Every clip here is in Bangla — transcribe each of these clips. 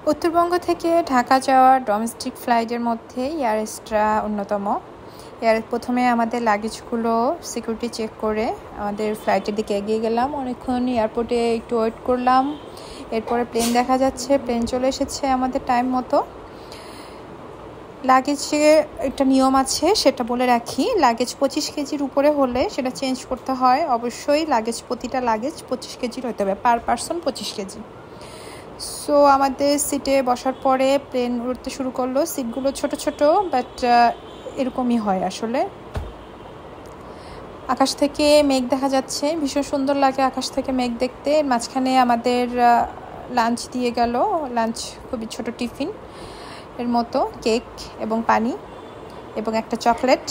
উত্তরবঙ্গ থেকে ঢাকা যাওয়ার ডোমেস্টিক ফ্লাইটের মধ্যে এয়ার এক্সট্রা অন্যতম। প্রথমে আমাদের লাগেজগুলো সিকিউরিটি চেক করে আমাদের ফ্লাইটের দিকে এগিয়ে গেলাম। অনেকক্ষণ এয়ারপোর্টে একটু ওয়েট করলাম। এরপরে প্লেন দেখা যাচ্ছে, প্লেন চলে এসেছে আমাদের টাইম মতো। লাগেজে একটা নিয়ম আছে, সেটা বলে রাখি। লাগেজ 25 কেজির উপরে হলে সেটা চেঞ্জ করতে হয়। অবশ্যই প্রতিটা লাগেজ 25 কেজির হতে হবে, পার পারসন 25 কেজি। সো আমাদের সিটে বসার পরে প্লেন উড়তে শুরু করলো। সিটগুলো ছোট ছোট, বাট এরকমই হয় আসলে। আকাশ থেকে মেঘ দেখা যাচ্ছে, ভীষণ সুন্দর লাগে আকাশ থেকে মেঘ দেখতে। মাঝখানে আমাদের লাঞ্চ দিয়ে গেল। লাঞ্চ খুবই ছোট টিফিন এর মতো, কেক এবং পানি এবং একটা চকলেট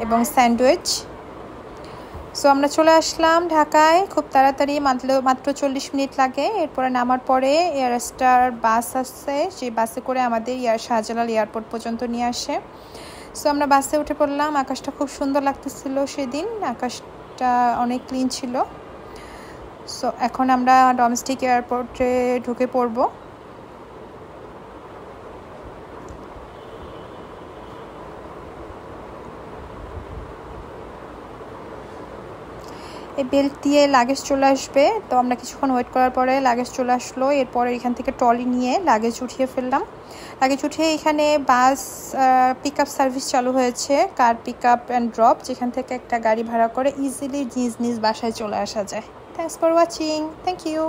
এবং স্যান্ডউইচ। সো আমরা চলে আসলাম ঢাকায় খুব তাড়াতাড়ি, মাত্র 40 মিনিট লাগে। এরপরে নামার পরে এয়ারস্টার বাস আসছে, সেই বাসে করে আমাদের শাহজালাল এয়ারপোর্ট পর্যন্ত নিয়ে আসে। সো আমরা বাসে উঠে পড়লাম। আকাশটা খুব সুন্দর লাগতেছিল সেদিন, আকাশটা অনেক ক্লিন ছিল। সো এখন আমরা ডোমেস্টিক এয়ারপোর্টে ঢুকে পড়ব। এই বেল্ট দিয়ে লাগেজ চলে আসবে। তো আমরা কিছুক্ষণ ওয়েট করার পরে লাগেজ চলে আসলো। এরপরে এখান থেকে ট্রলি নিয়ে লাগেজ উঠিয়ে ফেললাম। লাগেজ উঠিয়ে এখানে বাস পিক আপ সার্ভিস চালু হয়েছে, কার পিক আপ অ্যান্ড ড্রপ, যেখান থেকে একটা গাড়ি ভাড়া করে ইজিলি নিজ নিজ বাসায় চলে আসা যায়। Thanks for watching. Thank you.